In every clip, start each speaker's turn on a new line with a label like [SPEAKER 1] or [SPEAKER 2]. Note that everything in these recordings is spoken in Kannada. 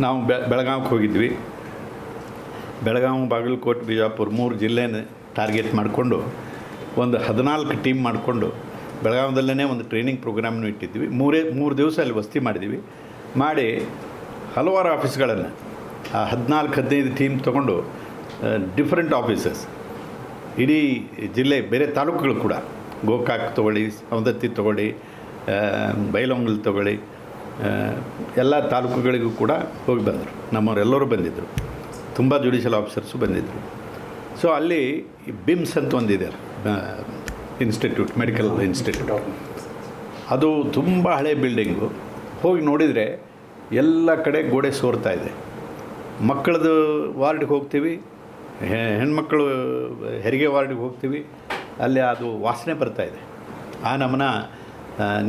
[SPEAKER 1] ನಾವು ಬೆಳಗಾವಿಗೆ ಹೋಗಿದ್ವಿ. ಬೆಳಗಾವಿ, ಬಾಗಲಕೋಟೆ, ಬಿಜಾಪುರ 3 ಜಿಲ್ಲೆನ ಟಾರ್ಗೆಟ್ ಮಾಡಿಕೊಂಡು ಒಂದು 14 ಟೀಮ್ ಮಾಡಿಕೊಂಡು ಬೆಳಗಾವಿದಲ್ಲೇ ಒಂದು ಟ್ರೈನಿಂಗ್ ಪ್ರೋಗ್ರಾಮ್ನೂ ಇಟ್ಟಿದ್ವಿ. 3 ದಿವಸ ಅಲ್ಲಿ ವಸತಿ ಮಾಡಿದ್ವಿ. ಮಾಡಿ ಹಲವಾರು ಆಫೀಸ್ಗಳನ್ನು ಆ 14-15 ಟೀಮ್ ತೊಗೊಂಡು ಡಿಫ್ರೆಂಟ್ ಆಫೀಸಸ್ ಇಡೀ ಜಿಲ್ಲೆ ಬೇರೆ ತಾಲೂಕುಗಳು ಕೂಡ, ಗೋಕಾಕ್ ತೊಗೊಳ್ಳಿ, ಸವದತ್ತಿ ತೊಗೊಳ್ಳಿ, ಬೈಲಹೊಂಗಲ ತೊಗೊಳ್ಳಿ, ಎಲ್ಲ ತಾಲೂಕುಗಳಿಗೂ ಕೂಡ ಹೋಗಿ ಬಂದರು. ನಮ್ಮವರೆಲ್ಲರೂ ಬಂದಿದ್ದರು. ತುಂಬ ಜುಡಿಷಿಯಲ್ ಆಫೀಸರ್ಸು ಬಂದಿದ್ದರು. ಸೊ ಅಲ್ಲಿ ಬಿಮ್ಸ್ ಅಂತ ಒಂದಿದೆ ಇನ್ಸ್ಟಿಟ್ಯೂಟ್, ಮೆಡಿಕಲ್ ಇನ್ಸ್ಟಿಟ್ಯೂಟ್. ಅದು ತುಂಬ ಹಳೆ ಬಿಲ್ಡಿಂಗು. ಹೋಗಿ ನೋಡಿದರೆ ಎಲ್ಲ ಕಡೆ ಗೋಡೆ ಸೋರ್ತಾ ಇದೆ. ಮಕ್ಕಳದು ವಾರ್ಡಿಗೆ ಹೋಗ್ತೀವಿ, ಹೆಣ್ಮಕ್ಳು ಹೆರಿಗೆ ವಾರ್ಡಿಗೆ ಹೋಗ್ತೀವಿ, ಅಲ್ಲಿ ಅದು ವಾಸನೆ ಬರ್ತಾಯಿದೆ. ಆ ನಮನ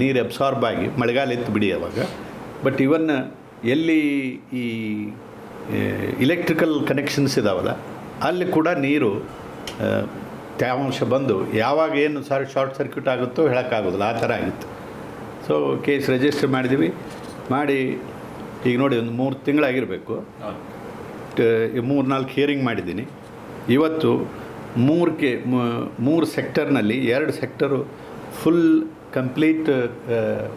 [SPEAKER 1] ನೀರು ಅಬ್ಸಾರ್ಬ್ ಆಗಿ ಮಳೆಗಾಲ ಇತ್ತು ಬಿಡಿ ಅವಾಗ. ಬಟ್ ಇವನ್ ಎಲ್ಲಿ ಈ ಇಲೆಕ್ಟ್ರಿಕಲ್ ಕನೆಕ್ಷನ್ಸ್ ಇದಾವಲ್ಲ, ಅಲ್ಲಿ ಕೂಡ ನೀರು ತೇವಾಂಶ ಬಂದು ಯಾವಾಗ ಏನು ಶಾರ್ಟ್ ಸರ್ಕ್ಯೂಟ್ ಆಗುತ್ತೋ ಹೇಳೋಕ್ಕಾಗೋದಿಲ್ಲ, ಆ ಥರ ಆಗಿತ್ತು. ಸೊ ಕೇಸ್ ರಿಜಿಸ್ಟರ್ ಮಾಡಿದ್ವಿ. ಮಾಡಿ ಈಗ ನೋಡಿ ಒಂದು 3 ತಿಂಗಳಾಗಿರಬೇಕು. 3-4 ಹಿಯರಿಂಗ್ ಮಾಡಿದ್ದೀನಿ. ಇವತ್ತು 3 ಸೆಕ್ಟರ್ನಲ್ಲಿ 2 sector full complete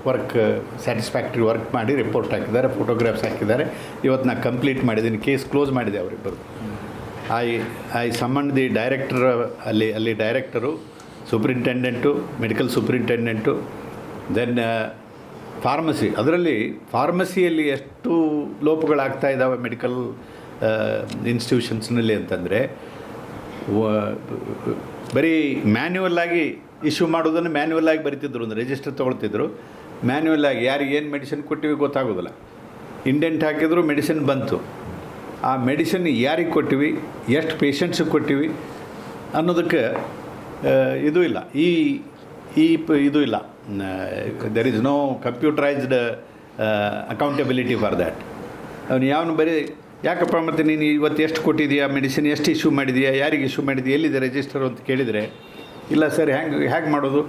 [SPEAKER 1] work, satisfactory work ಮಾಡಿ ರಿಪೋರ್ಟ್ ಹಾಕಿದ್ದಾರೆ, ಫೋಟೋಗ್ರಾಫ್ಸ್ ಹಾಕಿದ್ದಾರೆ. ಇವತ್ತು ನಾನು ಕಂಪ್ಲೀಟ್ ಮಾಡಿದ್ದೀನಿ. ಕೇಸ್ ಕ್ಲೋಸ್ ಮಾಡಿದೆ ಅವರಿಬ್ಬರು. ಐ ಸಮ್ಮನ್ ದಿ ಡೈರೆಕ್ಟರ್, ಅಲ್ಲಿ ಡೈರೆಕ್ಟರು, ಸೂಪ್ರಿಂಟೆಂಡೆಂಟು, ಮೆಡಿಕಲ್ ಸೂಪ್ರಿಂಟೆಂಡೆಂಟು, ದೆನ್ ಫಾರ್ಮಸಿ. ಅದರಲ್ಲಿ ಫಾರ್ಮಸಿಯಲ್ಲಿ ಎಷ್ಟು ಲೋಪಗಳಾಗ್ತಾ ಇದ್ದಾವೆ ಮೆಡಿಕಲ್ ಇನ್ಸ್ಟಿಟ್ಯೂಷನ್ಸ್ನಲ್ಲಿ ಅಂತಂದರೆ, ಬರೀ ಮ್ಯಾನ್ಯುವಲ್ ಆಗಿ ಇಶ್ಯೂ ಮಾಡೋದನ್ನು ಮ್ಯಾನ್ಯುವಲ್ ಆಗಿ ಬರಿತಿದ್ರು, ಒಂದು ರಿಜಿಸ್ಟರ್ ತೊಗೊಳ್ತಿದ್ರು. ಮ್ಯಾನ್ಯುವಲ್ ಆಗಿ ಯಾರಿಗೆ ಏನು ಮೆಡಿಸಿನ್ ಕೊಟ್ಟಿವಿ ಗೊತ್ತಾಗೋದಿಲ್ಲ. ಇಂಡೆಂಟ್ ಹಾಕಿದ್ರು ಮೆಡಿಸಿನ್ ಬಂತು. ಆ ಮೆಡಿಸಿನ್ ಯಾರಿಗೆ ಕೊಟ್ಟಿವಿ, ಎಷ್ಟು ಪೇಷಂಟ್ಸಿಗೆ ಕೊಟ್ಟಿವಿ ಅನ್ನೋದಕ್ಕೆ ಇದು ಇಲ್ಲ, ಇದು ಇಲ್ಲ. There is no computerized accountability for that. ಅವನು ಯಾವನು ಬರೀ ಯಾಕಪ್ಪ ಮತ್ತು ನೀನು ಇವತ್ತು ಎಷ್ಟು ಕೊಟ್ಟಿದೆಯಾ ಮೆಡಿಸಿನ್, ಎಷ್ಟು ಇಶ್ಯೂ ಮಾಡಿದೆಯಾ, ಯಾರಿಗೆ ಇಶ್ಯೂ ಮಾಡಿದೆಯಾ, ಎಲ್ಲಿದೆ ರಿಜಿಸ್ಟರ್ ಅಂತ ಕೇಳಿದರೆ, ಇಲ್ಲ ಸರ್ ಹೇಗೆ ಮಾಡೋದು,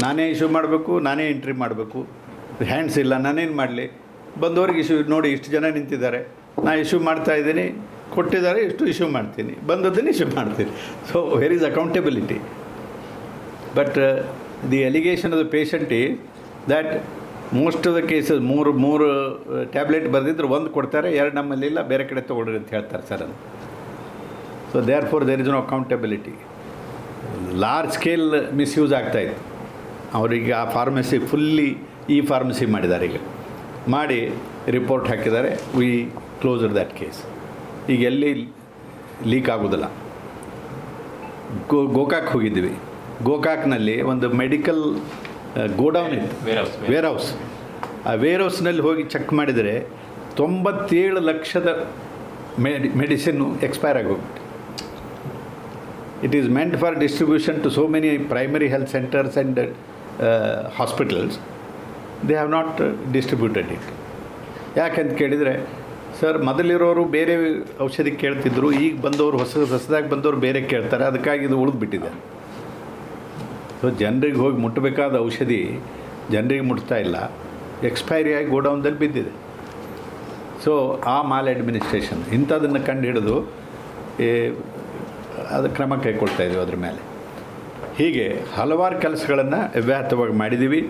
[SPEAKER 1] ನಾನೇ ಇಶ್ಯೂ ಮಾಡಬೇಕು, ನಾನೇ ಎಂಟ್ರಿ ಮಾಡಬೇಕು, ಹ್ಯಾಂಡ್ಸ್ ಇಲ್ಲ, ನಾನೇನು ಮಾಡಲಿ, ಬಂದವ್ರಿಗೆ ಇಶ್ಯೂ ನೋಡಿ ಇಷ್ಟು ಜನ ನಿಂತಿದ್ದಾರೆ, ನಾನು ಇಶ್ಯೂ ಮಾಡ್ತಾಯಿದ್ದೀನಿ, ಕೊಟ್ಟಿದ್ದಾರೆ ಇಷ್ಟು ಇಶ್ಯೂ ಮಾಡ್ತೀನಿ, ಬಂದದ್ದನ್ನು ಇಶ್ಯೂ ಮಾಡ್ತೀನಿ. So where is accountability? But the allegation of the patient is that most of the cases ಮೂರು ಟ್ಯಾಬ್ಲೆಟ್ ಬರೆದಿದ್ರು, 1 ಕೊಡ್ತಾರೆ, 2 ನಮ್ಮಲ್ಲಿಲ್ಲ, ಬೇರೆ ಕಡೆ ತೊಗೊಳ್ರಿ ಅಂತ ಹೇಳ್ತಾರೆ ಸರ್ ಅಂತ. So therefore there is no accountability. Large scale misuse ಆಗ್ತಾಯಿತ್ತು. ಅವರಿಗೆ ಆ ಫಾರ್ಮಸಿ ಫುಲ್ಲಿ ಫಾರ್ಮಸಿ ಮಾಡಿದ್ದಾರೆ. ಈಗ ಮಾಡಿ ರಿಪೋರ್ಟ್ ಹಾಕಿದ್ದಾರೆ. We closed that case. ಈಗ ಎಲ್ಲಿ ಲೀಕ್ ಆಗೋದಿಲ್ಲ. ಗೋಕಾಕ್ ಹೋಗಿದ್ವಿ. ಗೋಕಾಕ್ನಲ್ಲಿ ಒಂದು ಮೆಡಿಕಲ್ ಗೋಡೌನ್ ಇತ್ತು, ವೇರ್ಹೌಸ್. ಆ ವೇರ್ಹೌಸ್ನಲ್ಲಿ ಹೋಗಿ ಚೆಕ್ ಮಾಡಿದರೆ 97 ಲಕ್ಷದ ಮೆಡಿಸಿನ್ನು ಎಕ್ಸ್ಪೈರ್ ಆಗೋಗ್ಬಿಟ್ಟು. It is meant for distribution to so many primary health centers and hospitals. They have not distributed it. ಯಾಕಂತ ಕೇಳಿದರೆ, ಸರ್ ಮೊದಲಿರೋರು ಬೇರೆ ಔಷಧಿ ಕೇಳ್ತಿದ್ರು, ಈಗ ಬಂದವರು ಹೊಸದಾಗಿ ಬಂದವರು ಬೇರೆ ಕೇಳ್ತಾರೆ, ಅದಕ್ಕಾಗಿ ಇದು ಉಳಿದ್ಬಿಟ್ಟಿದೆ. ಸೊ ಜನರಿಗೆ ಹೋಗಿ ಮುಟ್ಟಬೇಕಾದ ಔಷಧಿ ಜನರಿಗೆ ಮುಟ್ತಾ ಇಲ್ಲ, ಎಕ್ಸ್ಪೈರಿ ಆಗಿ ಗೋಡೌನ್ದಲ್ಲಿ ಬಿದ್ದಿದೆ. ಸೊ ಆ ಮಾಲ್ ಅಡ್ಮಿನಿಸ್ಟ್ರೇಷನ್ ಇಂಥದನ್ನು ಕಂಡು ಹಿಡಿದು ಅದು ಕ್ರಮ ಕೈಗೊಳ್ತಾ ಇದ್ದೀವಿ ಅದ್ರ ಮೇಲೆ. ಹೀಗೆ ಹಲವಾರು ಕೆಲಸಗಳನ್ನು ಅವ್ಯಾಹತವಾಗಿ ಮಾಡಿದ್ದೀವಿ.